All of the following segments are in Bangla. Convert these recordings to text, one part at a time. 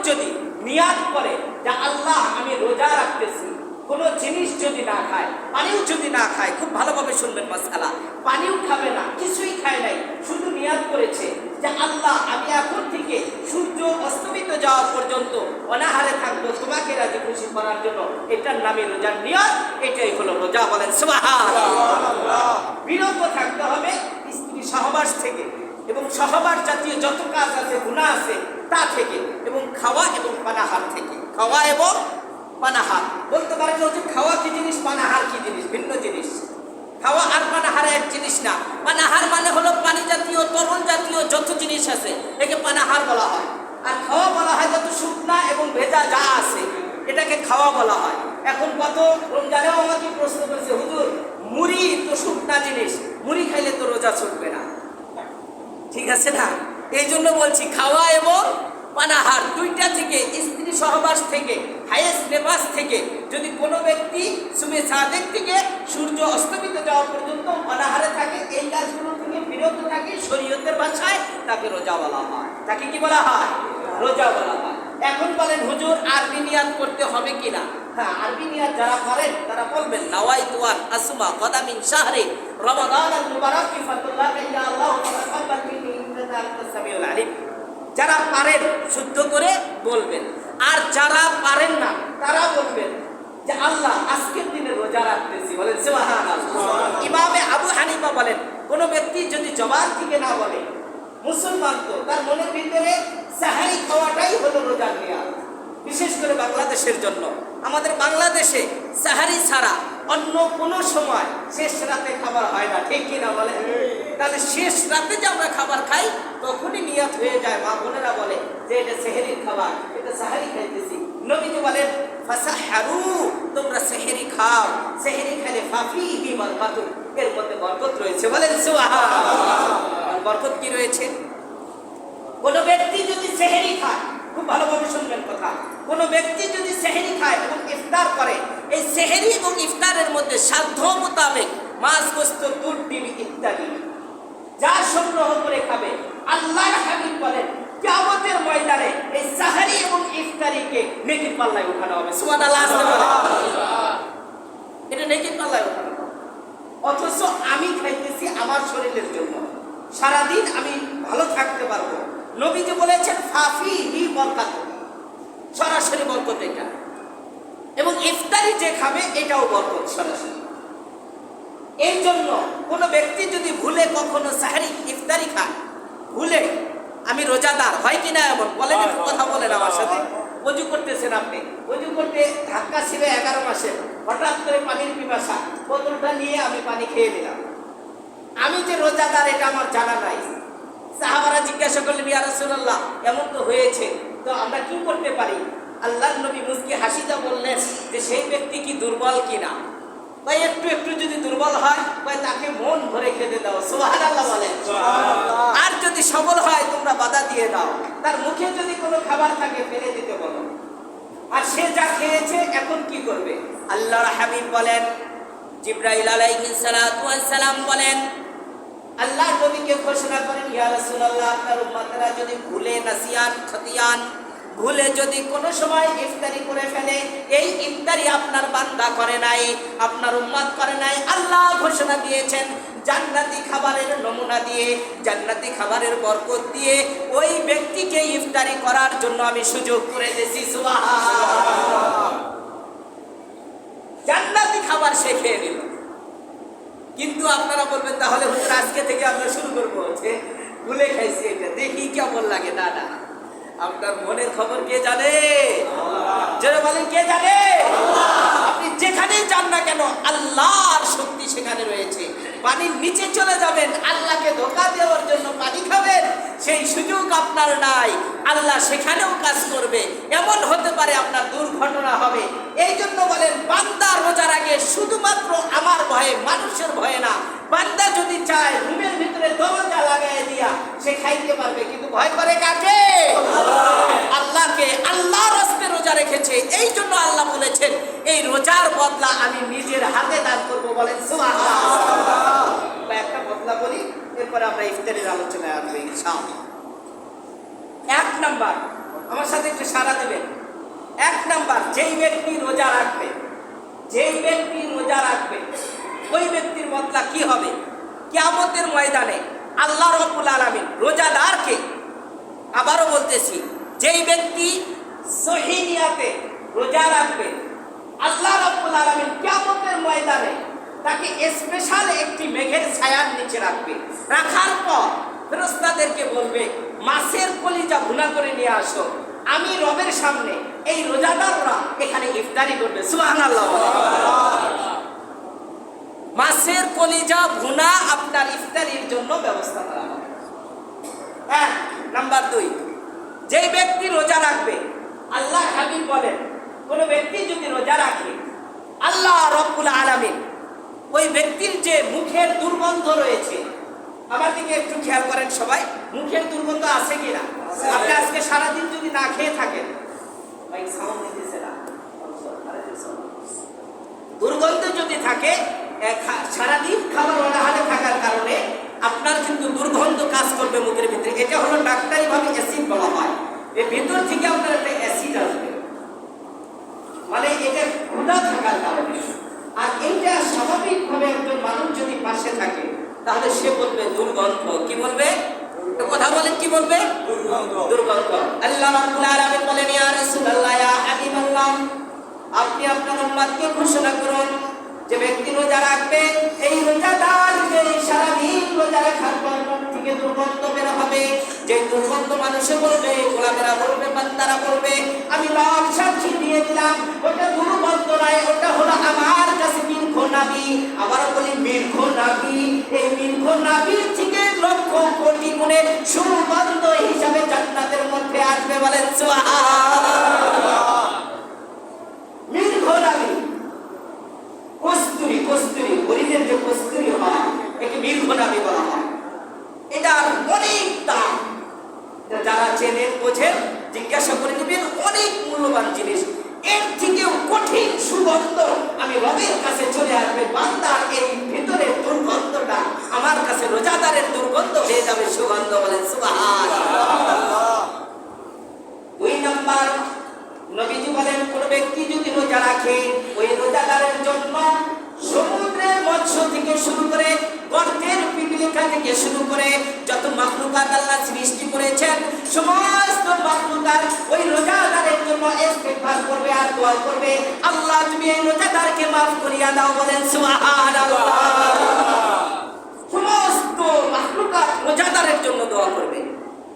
যদি নিয়াত করে যে আল্লাহ আমি রোজা রাখতেছি, কোনো জিনিস যদি না খায়, পানিও যদি না খায়, খুব ভালোভাবে শুনবেন মাসআলা, পানিও খাবে না, কিছুই খায় নাই, শুধু নিয়াত করেছে যে আল্লাহ আমি এখন থেকে সূর্য অস্তমিত যাওয়া পর্যন্ত অনাহারে থাকবো তোমাকে রাজি খুশি করার জন্য, এটার নামে রোজার নিয়ত, এটাই হলো রোজা। বলেন সুবহানাল্লাহ। বিরত থাকতে হবে স্ত্রী সহবাস থেকে এবং সহবাস জাতীয় যত কাজ আছে, গুনাহ আছে তা থেকে, এবং খাওয়া এবং পানাহার থেকে। খাওয়া এবং পানাহার, বলতে পারেন যে খাওয়া কি জিনিস, পানাহার কি জিনিস, ভিন্ন জিনিস। খাওয়া আর পানাহার এক জিনিস না। পানাহার মানে হলো পানি জাতীয়, তরল জাতীয় যত জিনিস আছে একে পানাহার বলা হয়। আর খাওয়া বলা হয় যত শুকনা এবং ভেজা যা আছে এটাকে খাওয়া বলা হয়। এখন কত রমজানেও আমাকে প্রশ্ন করেছে, হুজুর মুড়ি তো শুকনা জিনিস, মুড়ি খাইলে তো রোজা ছুটবে না, ঠিক আছে না? এই জন্য বলছি খাওয়া এবং পানাহার দুইটা থেকে, স্ত্রী সহবাস থেকে, হায়েস নেবাস থেকে, যদি কোনো ব্যক্তি সুবে সাদেক থেকে সূর্য অস্তমিত যাওয়া পর্যন্ত অনাহারে থাকে, এই কাজগুলো থেকে বিরত থাকে, শরীয়তের ভাষায় তাকে রোজা বলা হয়। তাকে কি বলা হয়? রোজা বলা হয়। এখন বলেন হুজুর আরবি নিয়াত করতে হবে কিনা? হ্যাঁ, আরবি নিয়াত যারা করেন তারা বলবেন নাওয়াইতু আন আসমা গাদামিন শাহরি রমাদান আল মুবারাক ফাতুল্লাহ ইয়া আল্লাহ তাকাব্বাল মিন্নি ইন্নাকা আনতাস সামিউল আলিম। যারা পারেন শুদ্ধ করে বলবেন, আর যারা পারেন না তারা বলবেন যে আল্লাহ আজকের দিনে রোজা রাখতেছি। বলেন সুবহানাল্লাহ। ইমামে আবু হানিফা বলেন কোন ব্যক্তি যদি জবান থেকে না বলে, মুসলমান তো তার মনের ভিতরে সাহারি খাওয়াটাই হলো রোজার নিয়াত। বিশেষ করে বাংলাদেশের জন্য, আমাদের বাংলাদেশে সাহারি ছাড়া অন্য কোনো সময় শেষ রাতে খাবার হয় না, ঠিক কিনা বলে? তাহলে শেষ রাতে যে আমরা খাবার খাই তখনই নিয়াত হয়ে যায়। মা বোনেরা বলে যে এটা সেহরির খাবার, এটা সাহারি খাইতেছি। নবীজি বলেন ফাসাহরু, তোমরা সেহরি খাও, সেহরি খেলে ফাফিহি বারাকাতুন, এর মধ্যে বরকত রয়েছে। বলেন সুবহানাল্লাহ। বরকত কি রয়েছে? কোন ব্যক্তি যদি সেহরি খায়, খুব ভালোভাবে শুনবেন কথা, কোন ব্যক্তি যদি সেহরি খায় এবং ইফতার করে, এই সেহরি এবং ইফতারের মধ্যে সাধ্য মোতাবেক মাছ, গোশত, দুধ, ডিম ইত্যাদি যা সংগ্রহ করে খাবে, আল্লাহর হাবিব বলেন কিয়ামতের ময়দানে এই সাহারি এবং ইফতারিকে নেকির পাল্লায় উঠানো হবে। সুবহানাল্লাহ। এটা নেকির পাল্লায় উঠানো হবে। অথচ আমি খাইতেছি আমার শরীরের জন্য, সারাদিন আমি ভালো থাকতে পারবো। নবীজি বলেছেন ফাফিহি বারাকাতুন, সরাসরি বরকত এটা। এবং ইফতারি যে খাবে এটাও বরকত সরাসরি। এই জন্য কোন ব্যক্তি যদি ভুলে কখনো সাহারি ইফতারি খায়, ভুলে, আমি রোজাদার হয় কিনা এমন বলেন, একটু কথা বলেন আমার সাথে। ওযু করতেছেন আপনি, ওযু করতে ধাক্কা ছিল 11 মাসে, হঠাৎ করে পানির পিপাসা, বোতলটা নিয়ে আমি পানি খেয়ে নিলাম। আমি যে রোজাদার এটা আমার জানা নাই। সাহাবারা জিজ্ঞাসা করলেন ইয়া রাসূলুল্লাহ এমন তো হয়েছে, তো আমরা কি করতে পারি? আল্লাহর নবী মুস্কি হাসিটা বললেন যে সেই ব্যক্তি কি দুর্বল কিনা, ভাই একটু একটু যদি দুর্বল হয় ভাই তাকে মন ভরে খেতে দাও। সুবহানাল্লাহ বলেন। আর যদি সবল হয় তোমরা বাধা দিয়ে দাও। তার মুখে যদি কোনো খাবার থাকে ফেলে দিতে বলো। আর সে যা খেয়েছে এখন কি করবে? আল্লাহর হাবিব বলেন, জিবরাইল আলাইহিস সালাতু ওয়াস সালাম বলেন, আল্লাহ নবীকে ঘোষণা করেন ইয়া রাসূলুল্লাহ আপনার উম্মতরা যদি ভুলে নাসিয়ান খতিয়ান ভুলে যদি কোনো সময় ইফতারি করে ফেলে, এই ইফতারি আপনার বান্দা করে নাই, আপনার উম্মত করে নাই, আল্লাহ ঘোষণা দিয়েছেন জান্নাতি খাবারের নমুনা দিয়ে, জান্নাতি খাবারের বরকত দিয়ে ওই ব্যক্তিকে ইফতারি করার জন্য আমি সুযোগ করে দিয়েছি। সুবহানাল্লাহ। জান্নাতি খাবার সে খেয়ে নিল। কিন্তু আপনারা বলবেন তাহলে হুজুর আজকে থেকে আমরা শুরু করবো, ভুলে খাইছি এটা, দেখি কেমন লাগে। না না, আপনার মনের খবর কে জানে? যারা বলেন কে জানে? আপনি যেখানেই যান না কেন আল্লাহর শক্তি সেখানে রয়েছে। পানির নিচে চলে যাবেন, আল্লাহকে ধোঁকা দেওয়ার জন্য পানি খাবেন, সেই সুযোগ আপনার নাই। আল্লাহ সেখানেও কাজ করবে। এমন হতে পারে আপনার দুর্ঘটনা হবে। এই জন্য বলেন বান্দা রোজার আগে শুধুমাত্র আমার ভয়ে, মানুষের ভয়ে না, বান্দা যদি চায় রুমের ভিতরে দরজা লাগাই দিয়া সে খাইতে পারবে, কিন্তু ভয় করে কাকে? আল্লাহকে। আল্লাহর রাস্তায় রোজা রেখেছে, এই জন্য আল্লাহ বলেছেন এই রোজার বদলা আমি নিজের হাতে দান করবো। বলেন সুবহানাল্লাহ। একটা বদলা বলি, এরপরে আমরা ইফতারের আলোচনায় আসবো ইনশাআল্লাহ। 1 নাম্বার, আমার সাথে একটু সাড়া দেবেন। এক নাম্বার, যেই ব্যক্তি রোজা রাখবে, যেই ব্যক্তি রোজা রাখবে ওই ব্যক্তির বদলা কি হবে? কিয়ামতের ময়দানে আল্লাহ রাব্বুল আলামিন রোজাদারকে, আবারও বলতেছি, যেই ব্যক্তি সহিহ নিয়াতে রোজা রাখবে আল্লাহ রাব্বুল আলামিন কিয়ামতের ময়দানে তাকে স্পেশাল একটি মেঘের ছায়ার নিচে রাখবে। রাখার পর ফেরেশতাদেরকে বলবে, মাছের কলিজা ভুনা করে নিয়ে আসো, আমি রবের সামনে এই রোজাদাররা এখানে ইফতারি করবে। সুবহানাল্লাহ। মাছের কলিজা ভুনা আপনার ইফতারির জন্য ব্যবস্থা করা হবে। এক নাম্বার 2, যেই ব্যক্তি রোজা রাখবে, আল্লাহ হাবিব বলেন, কোন ব্যক্তি যদি রোজা রাখে আল্লাহ রাব্বুল আলামিন ওই ব্যক্তির যে মুখের দুর্গন্ধ রয়েছে, আমার দিকে একটু খেয়াল করেন সবাই, মুখের দুর্গন্ধ আছে কিনা? আপনি আজকে সারাদিন যদি না খেয়ে থাকেন, দুর্গন্ধ যদি থাকে, সারাদিন খাবার অনাহারে থাকার কারণে আপনার কিন্তু দুর্গন্ধ কাজ করবে মুখের ভিতরে। এটা হলো ডাক্তারি ভাবে অ্যাসিড বলা হয়। এর ভিতর থেকে আপনার একটা অ্যাসিড আসবে, মানে এটা ক্ষুধা থাকার কারণে। আর এইটা স্বাভাবিকভাবে একজন মানুষ যদি পাশে থাকে তাহলে সে বলবে দুর্গন্ধ। কি বলবে? কথা বলেন, কি বলবে? দুর্গন্ধ। আল্লাহ রাব্বুল আলামিন বলেন, ইয়া রাসূলুল্লাহ, ইয়া হাবিবাল্লাহ, আপনি আপনার উম্মতকে ঘোষণা করুন যে ব্যক্তি রোজা রাখবে, এই রোজাদার যে সারাদিন রোজা রাখার পর মুখ থেকে দুর্গন্ধ বের হবে, যে দুর্গন্ধ মানুষে বলবে, গোলামেরা বলবে, বান্দারা বলবে, আমি রব সাক্ষী দিয়ে দিলাম ওটা দুর্গন্ধ নয়, ওটা হলো আমার কাছে মিনখো নাবি। আবারও বলি মিনখো নাবি। এই মিনখো নাবির থেকে লক্ষ কোটি গুণে সুগন্ধ হিসাবে জান্নাতের মধ্যে আসবে। বলেন সুবহানাল্লাহ। মিনখো নাবি, কস্তুরী, কস্তুরী, হরিণের যে কস্তুরী হয় একে মিনখো নাবি বলা হয়। এটার অনেক দাম, যারা চেনেন বোঝেন জিজ্ঞাসা করে নেবেন, অনেক মূল্যবান জিনিস। এর থেকেও কঠিন সুগন্ধ আমি রবের কাছে চলে আসবে। বান্দার এই ভিতরের দুর্গন্ধটা আমার কাছে রোজাদারের দুর্গন্ধ হয়ে যাবে সুগন্ধ। বলেন সুবহানাল্লাহ। 2 নাম্বার, নবীজি বলেন, কোন ব্যক্তি যদি রোজা রাখে ওই রোজাদারের জন্য সমুদ্রের মৎস্য থেকে শুরু করে গর্তের পিপিলিকা থেকে শুরু করে যত মাখলুকাত আল্লাহ সৃষ্টি করেছেন সমস্ত মাখলুকাত ওই রোজাদারের জন্য ইস্তিগফার করবে আর দোয়া করবে, আল্লাহ তুমি এই রোজাদারকে মাফ করিয়া দাও। বলেন সুবহানাল্লাহ। সমস্ত মাখলুকাত রোজাদারের জন্য দোয়া করবে।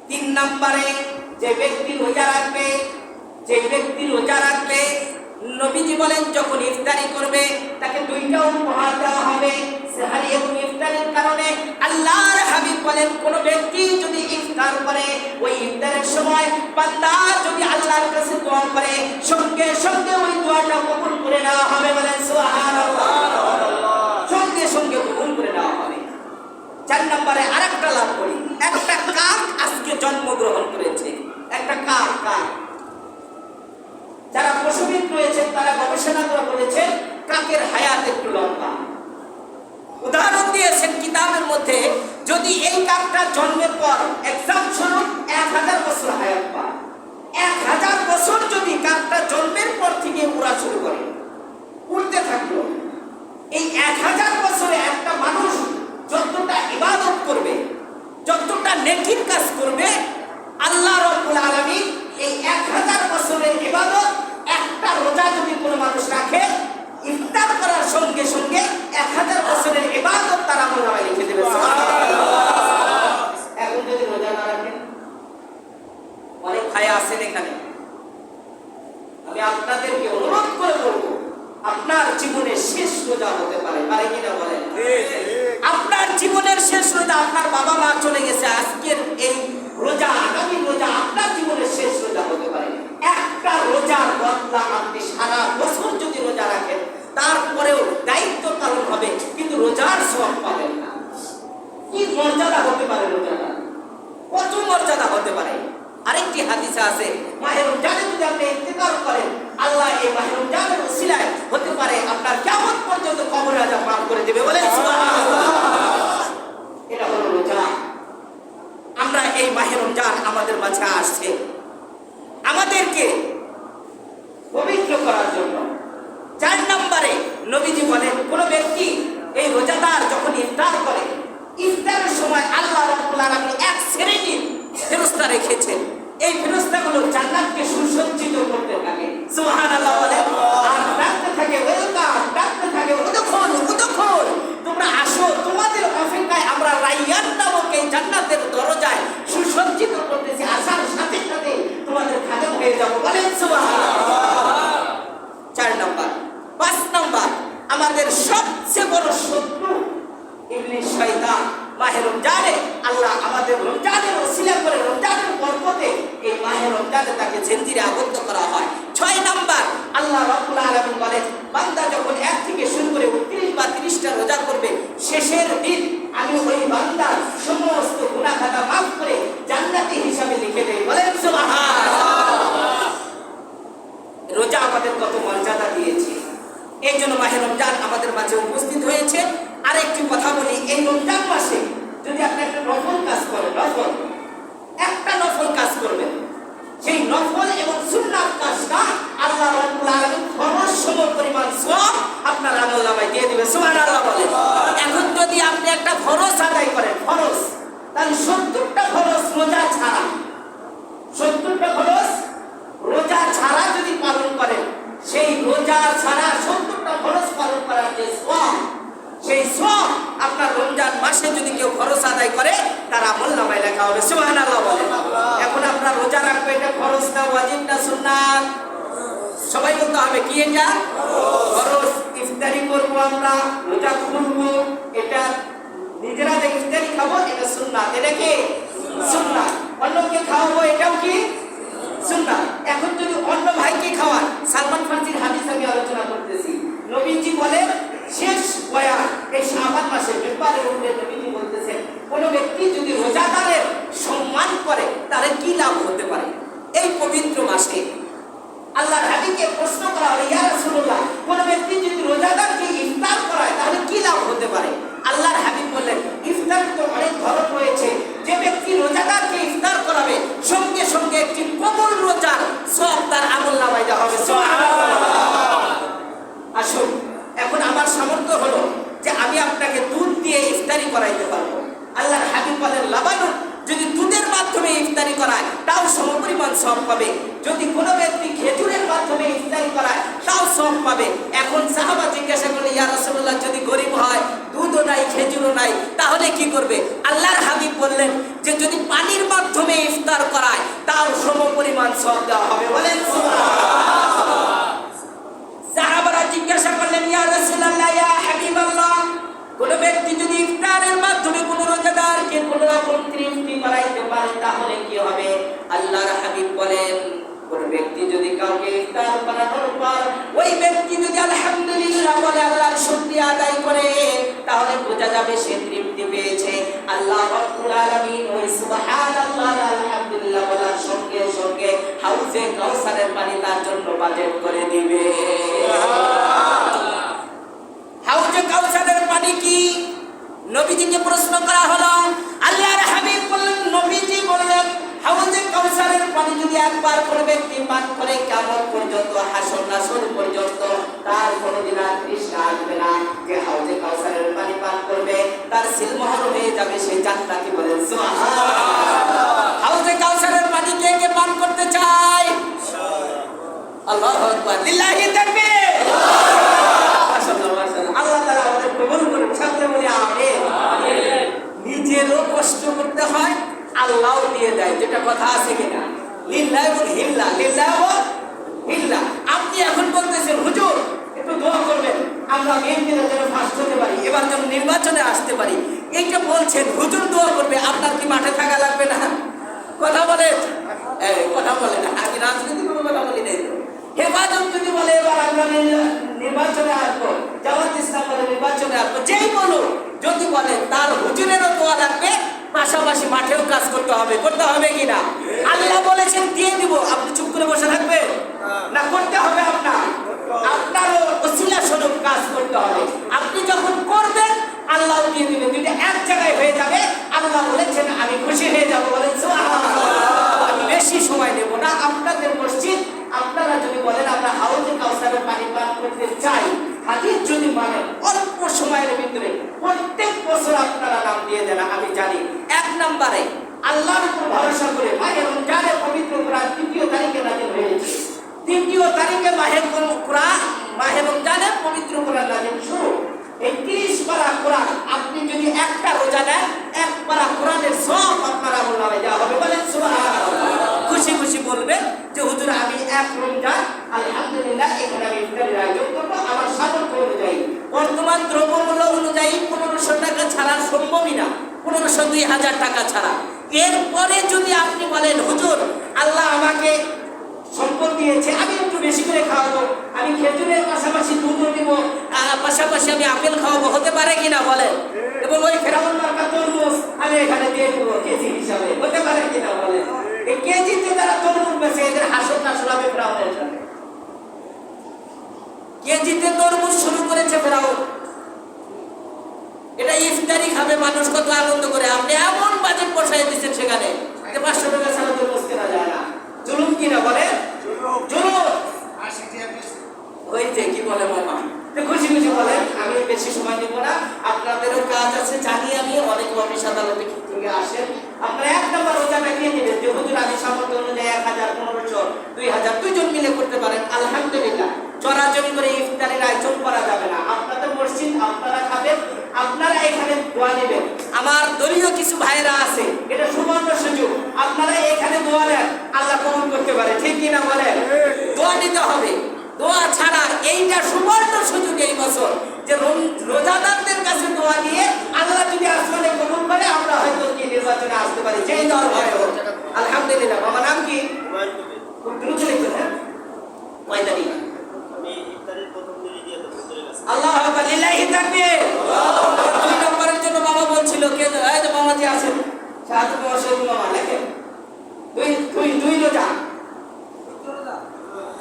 3 নম্বরে, যে ব্যক্তি রোজা রাখবে, যে ব্যক্তি রোজা রাখবে, নবীজি বলেন যখন ইফতারি করবে তাকে 2টা উপহার দেওয়া হবে, সেহরি এবং ইফতারের কারণে। আল্লাহর হাবিব বলেন, কোন ব্যক্তি যদি ইফতার করে ওই ইফতারের সময় বান্দা যদি আল্লাহর কাছে দোয়া করে সঙ্গে সঙ্গে ওই দোয়াটা কবুল করে নেওয়া হবে। বলেন সুবহানাল্লাহ। সঙ্গে সঙ্গে কবুল করে নেওয়া হবে। 4 নম্বরে আরেকটা লাভ করি, একটা কাক আজকে জন্মগ্রহণ করেছে, একটা কাক। যারা পশুবিদ রয়েছেন তারা গবেষণা করে বলেছেন কাকের হায়াত একটু লম্বা। উদাহরণ দিয়েছেন কিতাবের মধ্যে, যদি এই কাকটা জন্মের পর এক্সাম্পশন 1000 বছর হায়াত পায়, 1000 বছর যদি কাকটা জন্মের পর থেকে উড়া শুরু করে, উড়তে থাকলো, এই 1000 বছরে একটা মানুষ যতটা ইবাদত করবে, যতটা নেকির কাজ করবে, আল্লাহ রাব্বুল আলামিন এই 1000 বছরের ইবাদত একটা রোজা যদি কোনো মানুষ রাখে, ইফতার করার সঙ্গে সঙ্গে 1000 বছরের ইবাদত তার আমলনামায় লিখে দেবে। এখন যদি রোজা না রাখেন, অনেক ভাই আছেন এখানে, আমি আপনাদেরকে অনুরোধ করে বলবো, আপনার জীবনের শেষ রোজা হতে পারে, পারে কিনা বলেন? আপনার জীবনের শেষ রোজা, আপনার বাবা মা চলে গেছে, আজকের এই রোজা, আগামী রোজা আপনার জীবনের শেষ রোজা হতে পারে। একটা রোজার বদলা আপনি সারা বছর যদি রোজা রাখেন, তারপরেও দায়িত্ব পালন হবে, কিন্তু রোজার সওয়াব পাবেন না। কি মর্যাদা হতে পারে রোজাটা, কত মর্যাদা হতে পারে। আরেকটি হাদিসে আছে, মাহে রমজানে যদি আপনি ইফতিকার করেন, আল্লাহ এই মাহে রমজানের ওসিলায় হতে পারে আপনার কিয়ামত পর্যন্ত কবরের আযাব মাফ করে দেবে। বলেন সুবহানাল্লাহ। এটা হলো রোজা। আমরা এই মাহে রমজান আমাদের মাঝে আসছে, রেখেছেন। এই ফেরেশতাগুলো জান্নাতকে সুসজ্জিত করতে থাকে, সুবহানাল্লাহ বলে, আর ডাকতে থাকে ওয়েলকাম, ডাকতে থাকে উদখুল উদখুল, তোমরা আসো, তোমাদের অপেক্ষায় আমরা রাইয়ান নামক এই জান্নাতের দরজায় সুসজ্জিত করতেছি, আসার সাথে সাথে তোমাদের খাদেম হয়ে যাবো, বলেন সুবহানাল্লাহ। 4 নাম্বার। 5 নাম্বার, আমাদের সবচেয়ে বড় শত্রু ইবলিস শয়তান। মাহে রমজানে আল্লাহ আমাদের রমজানের ওসিলা করে, রমজানের বরকতে এই মাহে রমজানে তাকে জিন্দিরে আবদ্ধ করা হয়। 6 নাম্বার, আল্লাহ রাব্বুল আলামিন বলেন, বান্দা যখন 1 থেকে শুরু করে 29 বা 30টা রোজা করবে, শেষের দিন আমি ওই বান্দার সমস্ত গুনাহ খাতা মাফ করে জান্নাতি হিসাবে লিখে দেই, বলেন সুবহানাল্লাহ। রোজা আমাদের কত মর্যাদা দিয়েছে, এই জন্য মাহে রমজান আমাদের মাঝে উপস্থিত হয়েছে। আরেকটি কথা বলি, এই রমজান মাসে যদি আপনি একটা নফল কাজ করেন, একটা নফল কাজ করবেন, সেই নফল এবং সুন্নাত কাজটা আল্লাহ রাব্বুল আলামিন ফরজ সম পরিমাণ সওয়াব আপনার আমলনামায় দিয়ে দিবেন, সুবহানাল্লাহ বলেন। এখন যদি আপনি একটা ফরজ আদায় করেন, ফরজ, তাহলে 70টা ফরজ রোজা ছাড়া, 70টা ফরজ রোজা ছাড়া যদি পালন করেন, সেই রোজা ছাড়া 70টা ফরজ পালন করার যে সওয়াব, সেই সওয়াব আপনার রমজান মাসে যদি কেউ ফরজ আদায় করে তার আমলনামায় লেখা হবে, সুবহানাল্লাহ বলেন। এখন আপনার রোজা রাখবে, এটা ফরজ না ওয়াজিব না সুন্নাত? সবাই বলতে হবে কি এটা ফরজ। ইফতারি করব আমরা, রোজা খুলবো, এটা নিজেরা যে ইফতারি খাবো এটা সুন্নাত, এটা কি সুন্নাত। অন্যকে খাওয়াবো, এটাও কি সুন্নাত। এখন যদি অন্য ভাইকে খাওয়ান, সালমান ফারসির হাদিস আমি আলোচনা করতেছি, নবীজি বলেন শেষ বয়ান এই শাবান মাসে ব্যাপারে নবীজি বলতেছেন, কোন ব্যক্তি যদি রোজাদারের সম্মান করে তার কি লাভ হতে পারে। এই পবিত্র মাসে আল্লাহর হাবিবকে প্রশ্ন করা হলো, ইয়া রাসূলুল্লাহ, কোন ব্যক্তি যদি রোজাদারকে ইফতার করায় তাহলে কি লাভ হতে পারে? আল্লাহর হাবিব বললেন, ইফতার তো অনেক ধরন রয়েছে, যে ব্যক্তি রোজাদারকে ইফতার করাবে সঙ্গে সঙ্গে একটি কবুল রোজার সওয়াব তার আমলনামায় দেওয়া হবে, সুবহানাল্লাহ। আসুন, এখন আমার সামর্থ্য হলো যে আমি আপনাকে দুধ দিয়ে ইফতারি করাইতে পারবো। আল্লাহর হাবিব বলেন, লাবানুন, যদি দুধের মাধ্যমে ইফতারি করায় তাও সমপরিমাণ সওয়াব পাবে, যদি কোনো ব্যক্তি খেজুরের মাধ্যমে ইফতারি করায় তাও সওয়াব পাবে। এখন সাহাবা জিজ্ঞাসা করলেন, ইয়া রাসূলুল্লাহ, যদি গরিব হয়, দুধও নাই খেজুরও নাই, তাহলে কি করবে? আল্লাহর হাবিব বললেন যে যদি পানির মাধ্যমে ইফতার করায় তাও সমপরিমাণ সওয়াব দেওয়া হবে, বলেন সুবহানাল্লাহ। সাহাবারা জিজ্ঞাসা করলেন, ইয়া রাসূলুল্লাহ, ইয়া হাবিবাল্লাহ, কোন ব্যক্তি যদি ইফতারের মাধ্যমে কোন রোজাদারকে কোন রকম তৃপ্তি করাইতে পারে তাহলে কি হবে? আল্লাহর হাবিব বলেন, কোন ব্যক্তি যদি কাউকে ইফতার করানোর পর ওই ব্যক্তি যদি আলহামদুলিল্লাহ বলে, আল্লাহর শুকরিয়া আদায় করে, তাহলে বোঝা যাবে সে তৃপ্তি পেয়েছে। আল্লাহ রাব্বুল আলামিন ওই সুবহানাল্লাহ আলহামদুলিল্লাহ বলার সঙ্গে সঙ্গে হাউজে কাউসারের পানি তার জন্য বাজেট করে দিবে। হাউজে কাউসারের পানি কি? নবীজিকে প্রশ্ন করা হলো, আল্লাহর হাবিব বললেন, নবীজি বললেন, হাউজে কাউসারের পানি যদি একবার কোনো ব্যক্তি পান করে কিয়ামত পর্যন্ত, হাসর নাসর পর্যন্ত তার কোনোদিন আর তৃষ্ণা আসবে না। যে হাউজে কাউসারের পানি পান করবে তার সিলমোহর হয়ে যাবে, সে জান্নাতি, বলেন সুবহানাল্লাহ। হাউজে কাউসারের পানি কে কে পান করতে চায়? আল্লাহু আকবার, লিল্লাহি তাকবীর। আল্লাহ তাআলা আমাদের কবুল করুন, সকলে বলি আমিন। নিজেরও কষ্ট করতে হয়, আল্লাহও দিয়ে দেয়, যেটা কথা আছে কিনা, লিল্লাহ এবং হিল্লাহ, লিল্লাহ এবং হিল্লাহ। আপনি এখন বলতেছেন, হুজুর একটু দোয়া করবেন আমরা বিএনপির জন্য ফার্স্ট হতে পারি, এবার যেন নির্বাচনে আসতে পারি, এইটা বলছেন, হুজুর দোয়া করবে, আপনার কি মাঠে থাকা লাগবে না? কথা বলে, কথা বলে না, আমি রাজনীতি কোনো কথা বলি নাই। হেফাজত যদি বলে এবার আমরা নির্বাচনে আসবো, জামাত ইসলাম বলে নির্বাচনে আসবো, যেই বলুন, যদি বলে তার হুজুরেরও দোয়া লাগবে, পাশাপাশি মাঠেও কাজ করতে হবে, করতে হবে কিনা? আল্লাহ বলেছেন দিয়ে দিব, আপনি চুপ করে বসে থাকবেন না? করতে হবে, আপনারও ওসিলা স্বরূপ কাজ করতে হবে। আপনি যখন করবেন আল্লাহ দিয়ে দিবেন, দুইটা এক জায়গায় হয়ে যাবে। আল্লাহ বলেছেন আমি খুশি হয়ে যাবো, বলেন সুবহানাল্লাহ। আমি বেশি সময় নেব না, আপনাদের মসজিদ আপনারা যদি বলেন আমরা হাউজে কাউসারের পানি পান করতে চাই, হাদিস যদি মানেন, অল্প সময়ের ভিতরে প্রত্যেক বছর আপনারা নাম দিয়ে দেন। আমি জানি 1 নম্বরে আল্লাহর উপর ভরসা করে মাহে রমজানের পবিত্র কোরআন ৩য় তারিখে নাযিল হয়েছে। ৩য় তারিখে মাহে রমজানের পবিত্র কোরআন নাযিল শুরু। এই ৩০ পারা কোরআন আপনি যদি একটা রোজা নেন, এক পারা কোরআনের সব আপনার আমলনামায় দেওয়া হবে। বলেন সুবহানাল্লাহ। খুশি খুশি বলবেন যে হুজুর আমি এক রমজান আলহামদুলিল্লাহ এখানে আমি ইফতারের আয়োজন করবো আমার সামর্থ্য অনুযায়ী। বর্তমান দ্রব্যমূল্য অনুযায়ী ১৫০০ টাকা ছাড়া সম্ভবই না, ১৫০০-২০০০ টাকা ছাড়া। এরপরে যদি আপনি বলেন হুজুর আল্লাহ আমাকে সম্পদ দিয়েছে, আমি একটু বেশি করে খাওয়াবো, আমি খেজুরের পাশাপাশি দুধও দিব, পাশাপাশি আমি আপেল খাওয়াবো, হতে পারে কিনা বলেন? এবং ওই ফেরাউন মার্কা তরমুজ আমি এখানে দিয়ে দেবো কেজি হিসাবে, হতে পারে কিনা বলেন? এই কেজিতে যারা তরমুজ বেছে এদের হাসর নাসর হবে ফেরাউনের সাথে। কেজিতে তরমুজ শুরু করেছে ফেরাউন। এটা ইফতারি খাবে মানুষ কত আনন্দ করে, আপনি এমন বাজেট বসাই দিচ্ছেন সেখানে যে ৫০০ টাকা ছাড়া তরমুজ কেনা যায় না। জুলুম কিনা বলে? জুলুম হইতে কি বলে মামা? খুশি খুশি বলেন। আমি বেশি সময় নেব না, আপনাদেরও কাজ আছে জানি আমি, অনেক অফিস আদালতে থেকে আসেন। আপনারা এক নম্বর রোজাটা নিয়ে নেবেন যে হুজুর আমি সামর্থ্য অনুযায়ী ১০০০, ১৫০০, ২০০০ দুইজন মিলে করতে পারেন আলহামদুলিল্লাহ। চড়াচড়ি করে ইফতারের আয়োজন করা যাবে না। আপনাদের মসজিদ আপনারা খাবেন, আপনারা এখানে দোয়া নেবেন। আমার দলীয় কিছু ভাইরা আছে, এটা সুবর্ণ সুযোগ, আপনারা এখানে দোয়া নেন, আল্লাহ কবুল করতে পারে। ঠিক কিনা বলেন? দোয়া নিতে হবে। দোয়া ছাড়া এইটা সুবর্ণ সুযোগ এই বছর যে রোজাদারদের কাছে দোয়া নিয়ে আল্লাহ যদি আসমানে কবুল করে আমরা হয়তো কি নির্বাচনে আসতে পারি। যেই দল হয় হোক আলহামদুলিল্লাহ। আমার নাম কি? খুব দ্রুত লিখবেন। হ্যাঁ, কয় তারিখ? আল্লাহু আকবার, লিল্লাহি তাকবীর। ২ নম্বরের জন্য বাবা বলছিল কে এই যে মামাজি আছেন শাহাদত মহাশয় মামা লেখেন দুই রোজা,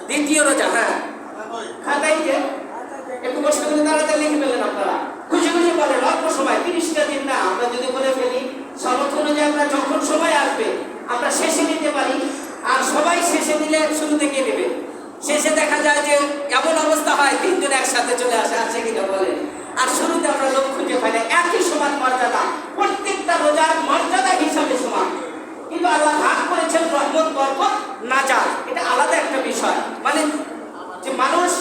দ্বিতীয় রোজা। হ্যাঁ খাতাই যে একটু কষ্ট করে তাড়াতাড়ি লিখে ফেলেন আপনারা। খুশি খুশি বলেন অল্প সময় ৩০টা দিন না, আমরা যদি করে ফেলি সামর্থ্য অনুযায়ী আমরা যখন সময় আসবে আমরা শেষে নিতে পারি। আর সবাই শেষে নিলে শুরু থেকে নেবে, শেষে দেখা যায় যে এমন অবস্থা হয় ৩ জন একসাথে চলে আসে, আছে কিনা বলেন? আর শুরুতে আমরা লোক খুঁজে পাই না। একই সমান মর্যাদা, প্রত্যেকটা রোজার মর্যাদা হিসাবে সমান, কিন্তু আল্লাহ ভাগ করেছেন রহমত বরকত নাজাত, এটা আলাদা একটা বিষয়। মানে যে মানুষ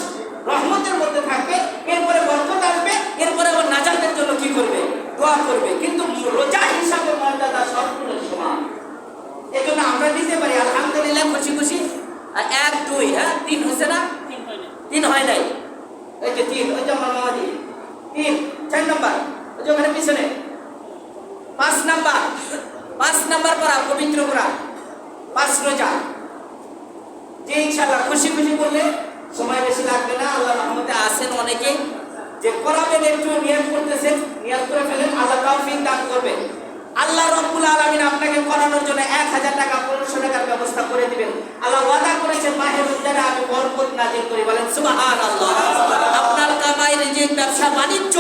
রহমতের মধ্যে থাকবে, এরপরে বরকত আসবে, এরপরে আবার নাজাতের জন্য কি করবে? দোয়া করবে। কিন্তু রোজা হিসাবে মর্যাদা সম্পূর্ণ সমান। এজন্য আমরা নিতে পারি আলহামদুলিল্লাহ খুশি খুশি। ১, ২, হ্যাঁ ৩ হয়েছে না? ৩ হয় নাই, এই যে ৩, ওই যে আমার মামাজি ৩, ৪ নম্বর ওই যে ওখানে পিছনে ৫ নাম্বার করা পবিত্র করা ৫ রোজা যে ইনশাআল্লাহ খুশি খুশি করলে সময় বেশি লাগবে না। আল্লাহ রহমতে আসেন অনেকে যে করাবেন, একটু নিয়ত করতেছেন, নিয়ত করে ফেলেন, আল্লাহ তৌফিক দান করবেন। আল্লাহ রাব্বুল আলামিন আপনাকে করানোর জন্য ১০০০ টাকা ১৫০০ টাকার ব্যবস্থা করে দিবেন। আল্লাহ ওয়াদা করেছেন মাহে রমজানে আমি বরকত নাযিল করি। বলেন সুবহানাল্লাহ। আপনার কামাই, রিজিক, ব্যবসা বাণিজ্য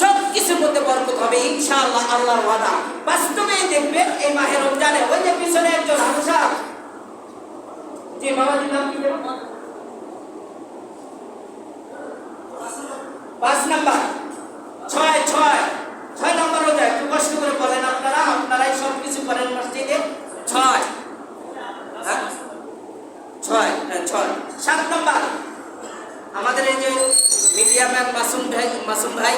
সবকিছুর মধ্যে বরকত হবে ইনশাআল্লাহ, আল্লাহর ওয়াদা। বাস্তবেই দেখবেন এই মাহে রমজানে ওই যে পিছনে একজন হামসা যে বাবাজির নাম কি দেব? ৫ নাম্বার ৬ নম্বর রোজা। একটু কষ্ট করে বলেন আপনারা, আপনারাই সব কিছু করেন মসজিদে। ৬ ৭ নম্বর আমাদের এই যে মিডিয়া ম্যান মাসুম ভাই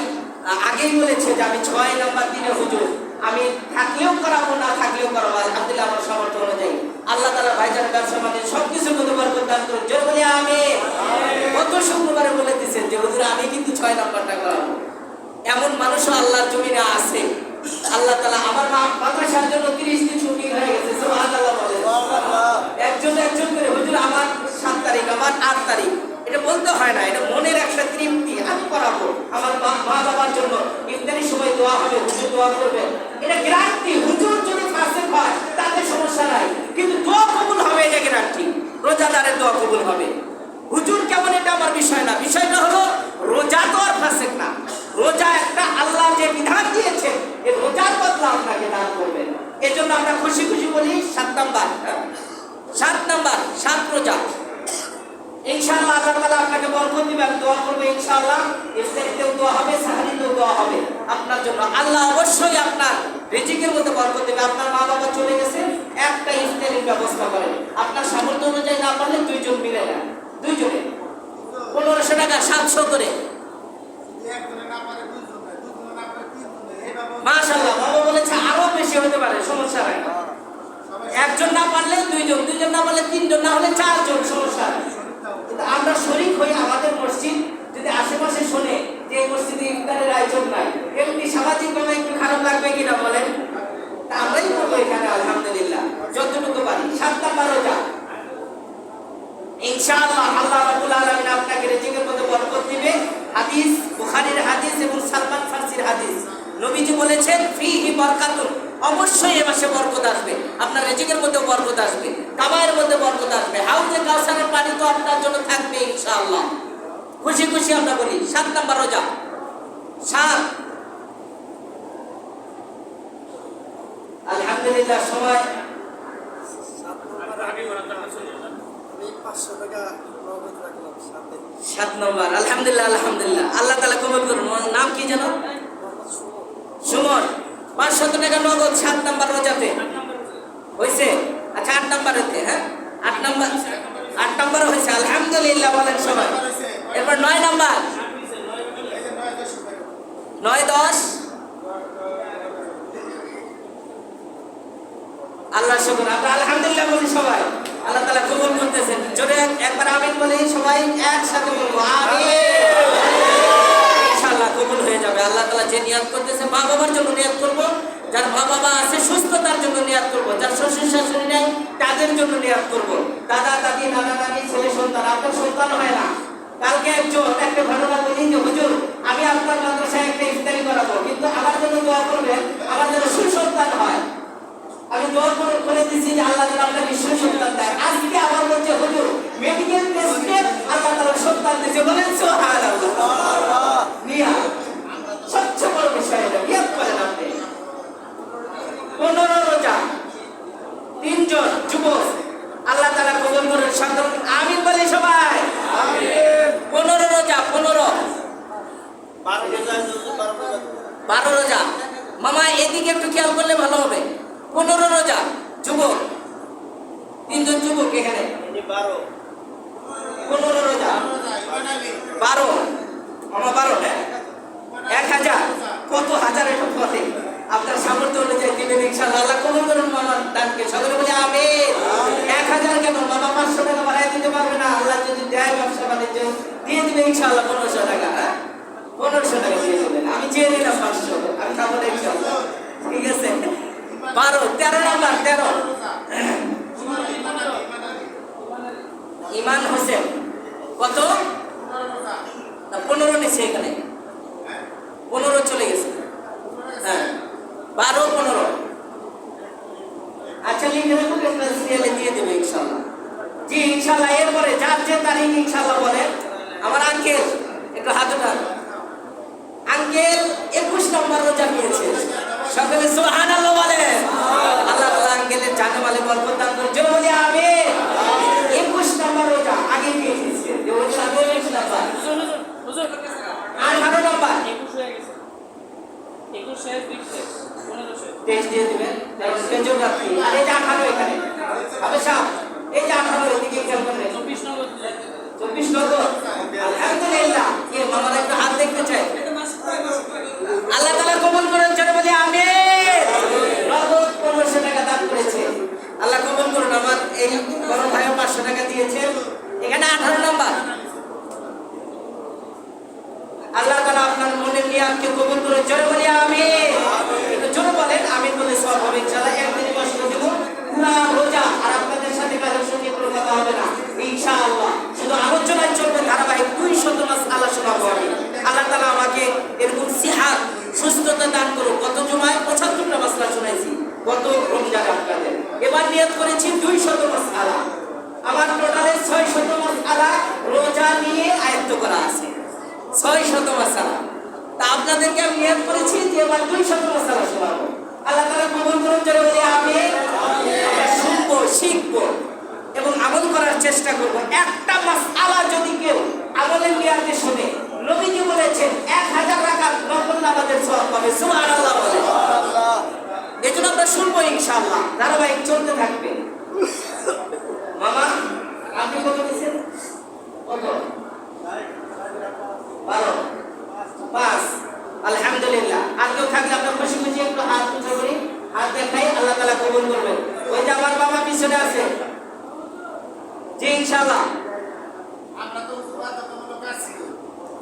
আগেই বলেছে যে আমি ৬ নম্বর দিনে হুজুর আমি থাকলেও করাবো, না থাকলেও করাবো। আলহামদুলিল্লাহ আমার সামর্থ্য অনুযায়ী আল্লাহ তাআলা ভাইজান ব্যবসা মানে সবকিছুর মধ্যে বরকত দান করুন। জোরে বলি আমিন। কত শুক্রবারে বলে দিয়েছেন যে হুজুর আমি কিন্তু ৬ নম্বরটা করাবো। এমন মানুষও আল্লাহর জমিনে আছে। আল্লাহ তাআলা আমার মাদ্রাসার জন্য ৩০ দিন ছুটি হয়ে গেছে। সুবহানাল্লাহ বলেন। একজন করে হুজুর আমার ৭ তারিখ, আমার ৮ তারিখ, এটা বলতে হয় না, এটা মনের একটা তৃপ্তি। আমি করাবো আমার মা বাবার জন্য, ইফতারির সময় দোয়া হবে, হুজুর দোয়া করবে, এটা গ্যারান্টি। হুজুর যদি ফাসিক হয় তাতে সমস্যা নাই, কিন্তু দোয়া কবুল হবে এটা গ্যারান্টি। রোজাদারের দোয়া কবুল হবে। হুজুর কেমন এটা আমার বিষয় না, বিষয়টা হলো রোজা তো আর ফাসিক না। রোজা একটা আল্লাহ যে বিধান দিয়েছে, এই রোজার বদলা আপনাকে দান করবেন। এজন্য আমরা খুশি খুশি বলি ৭ নাম্বার ৭ রোজা ইনশাআল্লাহ আল্লাহ তাআলা আপনাকে বরকত দিবেন। দোয়া করবে ইনশাআল্লাহ। ইফতারিতেও দোয়া হবে, সাহরিতেও দোয়া হবে আপনার জন্য। আল্লাহ অবশ্যই আপনার রিজিকের মধ্যে বরকত দেবে। আপনার মা বাবা চলে গেছে, একটা ইফতারির ব্যবস্থা করেন। আপনার সামর্থ্য অনুযায়ী না পারলে দুইজন মিলে নেন, দুইজনে 1500 টাকা 700 করে। মাশাআল্লাহ, বাবা বলেছে আরো বেশি হতে পারে, সমস্যা নাই। একজন না পারলে দুইজন, দুইজন না পারলে তিনজন, না হলে চারজন, সমস্যা নাই। কিন্তু আমরা শরীক হই, আমাদের মসজিদ যদি আশেপাশে শোনে যে এই মসজিদে ইফতারের আয়োজন নাই, এমনি সামাজিকভাবে একটু খারাপ লাগবে কিনা বলেন? তা আমরাই করবো এখানে আলহামদুলিল্লাহ যতটুকু পারি। 7 নাম্বার রোজা ইনশাআল্লাহ আল্লাহ রাব্বুল আলামিন আপনাকে রিজিকের মধ্যে বরকত দিবে। হাদিস বুখারীর হাদিস এবং সালমান ফারসির হাদিস, নবীজি বলেছেন ফিহি বরকাতুন, অবশ্যই এই মাসে বরকত আসবে, আপনার রিজিকের মধ্যে বরকত আসবে, কামাইয়ের মধ্যে বরকত আসবে, হাউজে কাউসারের পানি তো আপনার জন্য থাকবে ইনশাআল্লাহ। খুশি খুশি আমরা বলি। 7 নাম্বার রোজা, 7 আলহামদুলিল্লাহ সময় 7 নম্বর আলহামদুলিল্লাহ আলহামদুলিল্লাহ, আল্লাহ তাআলা কবুল করুন। নাম কি যেন? সুমন। 500 টাকা নগদ 7 নাম্বার রোজাতে হয়েছে। আচ্ছা 8 নাম্বারেতে, হ্যাঁ 8 নাম্বার, 8 নাম্বার হয়েছে আলহামদুলিল্লাহ বলেন সবাই। এরপর 9 নাম্বার, 9 10 আল্লাহ শুকর, আমরা আলহামদুলিল্লাহ বলি সবাই, আল্লাহ তাআলা কবুল করতেছেন। জোরে একবার আমিন বলি সবাই, একসাথে বলবো আমিন। ইনশাআল্লাহ কবুল হয়ে যাবে। আল্লাহ তাআলা যে নিয়ত করতেছে, মা বাবার জন্য নিয়ত করব, যার মা বাবা আছে সুস্থতার জন্য নিয়ত করব, যার শ্বশুর শাশুড়ি নেই তাদের জন্য নিয়ত করব, দাদা দাদি নানা নানি ছেলে সন্তান, আপনার সন্তান হয় না। কালকে একজন একটা ঘটনা বলি যে হুজুর আমি আপনার মাদ্রাসায় একটা ইফতারি করাবো, কিন্তু আমার জন্য দোয়া করবেন আমার যেন সুসন্তান হয়। আমি দোয়া করে দিয়েছি যে আল্লাহ তাআলা আপনাকে সুসন্তান দেয়। আজকে আমার বলছে হুজুর মেডিকেল টেস্টে আল্লাহ তাআলা সন্তান দিয়েছে, বলেন সুবহানাল্লাহ। নিয়া সবচেয়ে বড় বিষয় এটা, ইয়াদ করেন আপনি। 15 রোজা, 3 জন যুবক, আল্লাহ তাআলা কবুল করেন। সকল আমিন বলি সবাই আমিন। 15 রোজা, 15 12 রোজা। মামা এদিকে একটু খেয়াল করলে ভালো হবে। 15 রোজা যুবক, 3 জন যুবক এখানে। 15 রোজা 12 মামা, 12 হ্যাঁ 1000, কত হাজার এটা পথে আপনার সামর্থ্য অনুযায়ী দিবেন ইনশাআল্লাহ। আল্লাহ কবুল করুন মামার দানকে, সকলে বলি আমিন। 1000 কেন মামা, 500 টাকা বাড়ায় দিতে পারবে না? আল্লাহ যদি দেয় ব্যবসা বাণিজ্য দিয়ে দিবে ইনশাআল্লাহ। 1500 টাকা, হ্যাঁ 1500 টাকা দিয়ে দেবেন। আমি চেয়ে নিলাম 500, আমি খাবো না ইনশাআল্লাহ, ঠিক আছে। 12 13 নাম্বার 13 ইমান হোসেন, কত? 15 নিচে এখানে 15 চলে গেছে, হ্যাঁ 12 15। আচ্ছা লিখে রাখুন, সিরিয়ালে দিয়ে দেবে ইনশাআল্লাহ। জি ইনশাআল্লাহ। এরপরে যার যে তারিখ ইনশাআল্লাহ বলেন। আমার আঙ্কেল একটু হাত উঠান। আঙ্কেল 21 নম্বর রোজা নিয়েছে, সকলে সুবহানাল্লাহ বলেন। আল্লাহ তাআলা আঙ্কেলের জানে মালে বরকত দান করুন, জোরে বলি আমিন। 21 নম্বর রোজা আগে নিয়েছে, যে রোজা আগে 21 নম্বর, হুজুর 18 নম্বর 21 হয়ে গেছে, 21 শেষ 23 দিয়ে দিবেন, কারণ বেজোর রাখি। আর এই যে 18 এখানে হবে সাহেব, এই যে 18 এদিকে খেয়াল করবেন। 24 নম্বর 24 নম্বর আলহামদুলিল্লাহ। কে মামার একটা হাত দেখতে চাই? আল্লাহ তাআলা কবুল করেন, জোরে বলি আমিন। নগদ 1500 টাকা দান করেছে, আল্লাহ কবুল করুন। আমার এই বড় ভাইও 500 টাকা দিয়েছে। এখানে 18 নম্বর, আল্লাহ তাআলা আপনার মনের নিয়াতকে কবুল করে, জোরে বলি আমিন। একটু জোরে বলেন আমিন, বলে সওয়াব হবে ইনশাআল্লাহ। একদিনই কষ্ট দেব পুরা রোজা, আর আপনাদের সাথে কারোর সঙ্গে কোনো কথা হবে না ইনশাআল্লাহ। শুধু আলোচনায় চলবে ধারাবাহিক, 200 মাসআলা শোনাবো আমি। আল্লাহ তাআলা আমাকে এরকম সিহাত সুস্থতা দান করুন। গত জুমায় 75টা মাসআলা শোনাইছি, গত রমজানে আপনাদের। এবার নিয়ত করেছি 200 মাসআলা। আমার টোটালে 600 মাসআলা রোজা নিয়ে আয়ত্ত করা আছে, 600 মাসআলা। তা আপনাদেরকে আমি নিয়ত করেছি যে এবার 200 মাসআলা শোনাবো। আল্লাহ তাআলা কবুল করুন, জোরে বলি আমিন। আমরা শুনবো, শিখবো এবং আমল করার চেষ্টা করব। একটা মাসআলা যদি কেউ আমলের নিয়াতে শুনে, নবীজি বলেছেন 1000 রাকাত নফল নামাজের সওয়াব পাবে। সুবহানাল্লাহ বলে।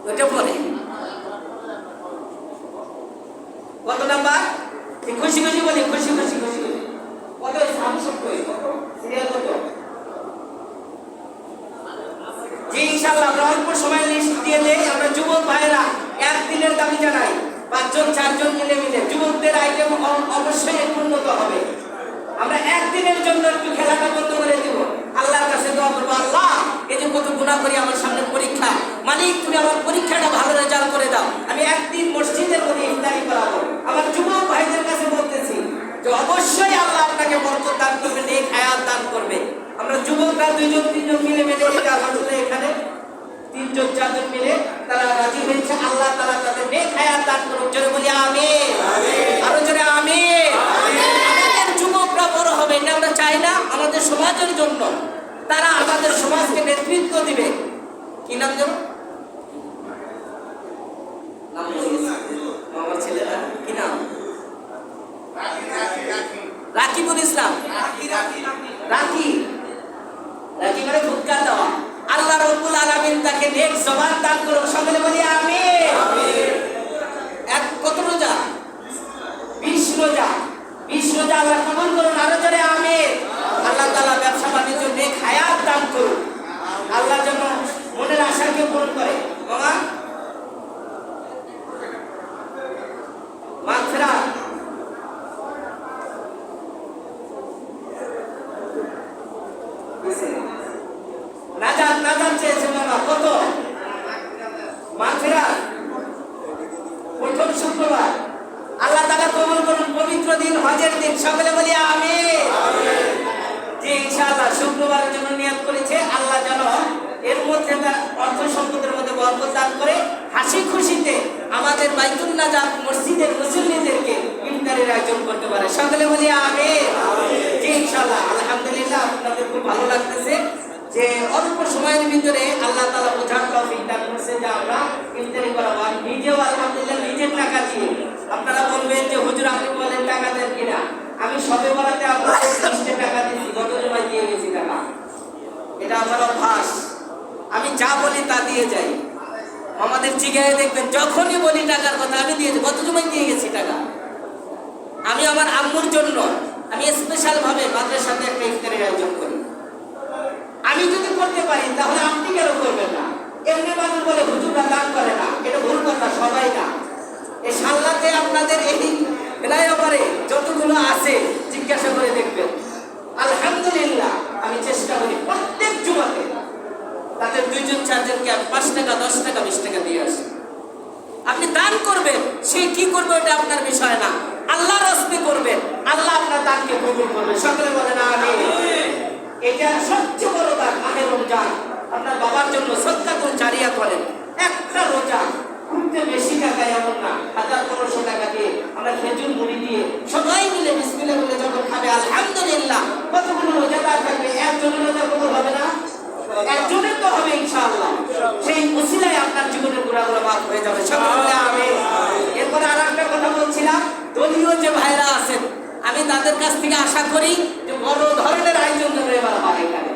ওইটা পরে কত নাম্বার? খুশি খুশি বলি, খুশি খুশি খুশি বলি। কত সিরিয়াল কত? জি ইনশাআল্লাহ আমরা অল্প সময় লিস্ট দিয়ে দেই। আমরা যুবক ভাইরা একদিনের দাবি জানাই, 5 জন 4 জন মিলে যুবকদের আইটেম অবশ্যই একটু উন্নত হবে। আমরা একদিনের জন্য একটু খেলাটা বন্ধ করে দিব, আল্লাহর কাছে দোয়া করবো, আল্লাহ এই যে কত গুনাহ করি, আমার সামনে পরীক্ষা, মালিক তুমি আমার পরীক্ষাটা ভালো রেজাল্ট করে দাও, আমি একদিন মসজিদের মধ্যে ইফতারি করাবো। আমার যুবক ভাইদের কাছে বলতেছি যে অবশ্যই আল্লাহ আপনাকে বরকত দান করবে, নেক হায়াত দান করবে। আমরা যুবকরা 2 জন 3 জন মিলে আলহামদুলিল্লাহ এখানে 3 জন 4 জন মিলে তারা রাজি হয়েছে। আল্লাহ তাআলা তাদের নেক হায়াত দান করুন, জোরে বলি আমিন, আরো জোরে আমিন। আমাদের যুবকরা বড় হবে এটা আমরা চাই না, আমাদের সমাজের জন্য তারা আমাদের সমাজকে নেতৃত্ব দিবে। কি নাম যেন আমার ছেলেরা কি নাম? রাকিবুল ইসলাম। রাকি মানে ফুৎকার দেওয়া। আল্লাহ রাব্বুল আলামিন তাকে নেক জবান দান করুন, সকলে বলি আমিন। কত রোজা? 20 রোজা। 20 রোজা আল্লাহ কবুল করুন, আরো জোরে আমিন। আল্লাহ তাআলা ব্যবসা বাণিজ্য নেক হায়াত দান করুন, আল্লাহ যেন মনের আশাকে পূরণ করে। মামা মাগফিরাত নাজাত চেয়েছে মামা, কত? মাগফিরাত প্রথম শুক্রবার। আল্লাহ তাআলা কবুল করুন, পবিত্র দিন, হজের দিন, সকলে বলি আমিন। জি ইনশাআল্লাহ শুক্রবারের জন্য নিয়ত করেছে, আল্লাহ যেন এর মধ্যে অর্থ সম্পদের মধ্যে বরকত দান করে হাসি খুশিতে আমাদের বাইতুল নাজাত মসজিদের মুসল্লিদেরকে ইফতারের আয়োজন করতে পারে, সকলে বলি আমিন। জি ইনশাআল্লাহ আলহামদুলিল্লাহ আপনাদের খুব ভালো লাগতেছে যে অল্প সময়ের ভিতরে আল্লাহ তাআলা বোঝার তৌফিক দান করেছে যে আমরা ইফতারি করাবো। আমি নিজেও আলহামদুলিল্লাহ নিজের টাকা দিয়ে, আপনারা বলবেন যে হুজুর আপনি বলেন টাকা দেন কিনা, আমি সবে বলাতে আপনাদের 20 টাকা দিয়েছি, গত জমায় দিয়ে গেছি টাকা। এটা আমার অভ্যাস, আমি যা বলি তা দিয়ে যাই। আমাদের জিগায় দেখবেন যখনই বলি টাকার কথা আমি দিয়ে যাই, গত জমায় দিয়ে গেছি টাকা। আমি আমার আম্মুর জন্য আমি স্পেশাল ভাবে মাদ্রাসাতে একটা ইফতারের আয়োজন করি। আমি যদি করতে পারি তাহলে আপনি কেন করবেন না? এমনি মানুষ বলে হুজুররা দান করে না, এটা ভুল কথা, সবাই না। এই সাল্লাতে আপনাদের এই ফ্লাইওভারে যতগুলো আছে জিজ্ঞাসা করে দেখবেন। আলহামদুলিল্লাহ আমি চেষ্টা করি প্রত্যেক জুমাতে তাদের 2 জন 4 জনকে আমি 5 টাকা 10 টাকা 20 টাকা দিয়ে আসি। আপনি দান করবেন, সে কি করবে এটা আপনার বিষয় না, আল্লাহর রাস্তায় করবেন, আল্লাহ আপনার দানকে কবুল করবে, সকলে বলেন আমিন। এটা সবচেয়ে বড় দান, মাহে রমজান। আপনার বাবার জন্য সাদকাতুল জারিয়া করেন, একটা রোজা খুবতে বেশি টাকা এমন না, 1000-1500 টাকা দিয়ে আমরা খেজুর মুড়ি দিয়ে সবাই মিলে বিসমিল্লাহ বলে যখন খাবে আলহামদুলিল্লাহ, কতগুলো রোজাদার থাকবে, একজনের রোজা কবুল হবে না? একজনের তো হবে ইনশাআল্লাহ। সেই ওসিলায় আপনার জীবনের গুনাহগুলো মাফ হয়ে যাবে, সকলে বলে আমিন। এরপর আরেকটা কথা বলছিলাম, দলীয় যে ভাইরা আছেন আমি তাদের কাছ থেকে আশা করি যে বড় ধরনের আয়োজন যেন এবার হয় এখানে।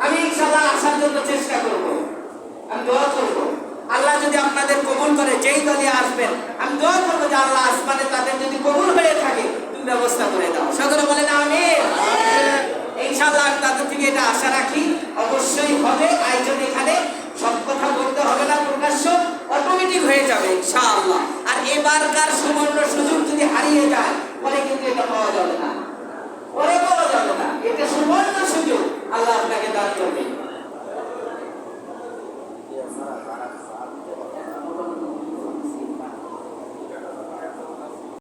আমি ইনশাআল্লাহ আসার জন্য চেষ্টা করব, আমি দোয়া করব। আল্লাহ যদি আপনাদের কবুল করে, যেই দলে আসবেন আমি দোয়া করবো যে আল্লাহ আসমানে তাদের যদি কবুল হয়ে থাকে তুমি ব্যবস্থা করে দাও, সকলে বলেন আমিন। ইনশাআল্লাহ আমি তাদের থেকে এটা আশা রাখি, অবশ্যই হবে আয়োজন। এখানে সব কথা বলতে হবে না, প্রকাশ্য অটোমেটিক হয়ে যাবে ইনশাআল্লাহ। আর এবারকার সুবর্ণ সুযোগ যদি হারিয়ে যায় পরে কিন্তু এটা পাওয়া যাবে না, পরে পাওয়া যাবে না। এটা সুবর্ণ সুযোগ আল্লাহ আপনাকে দান করবে।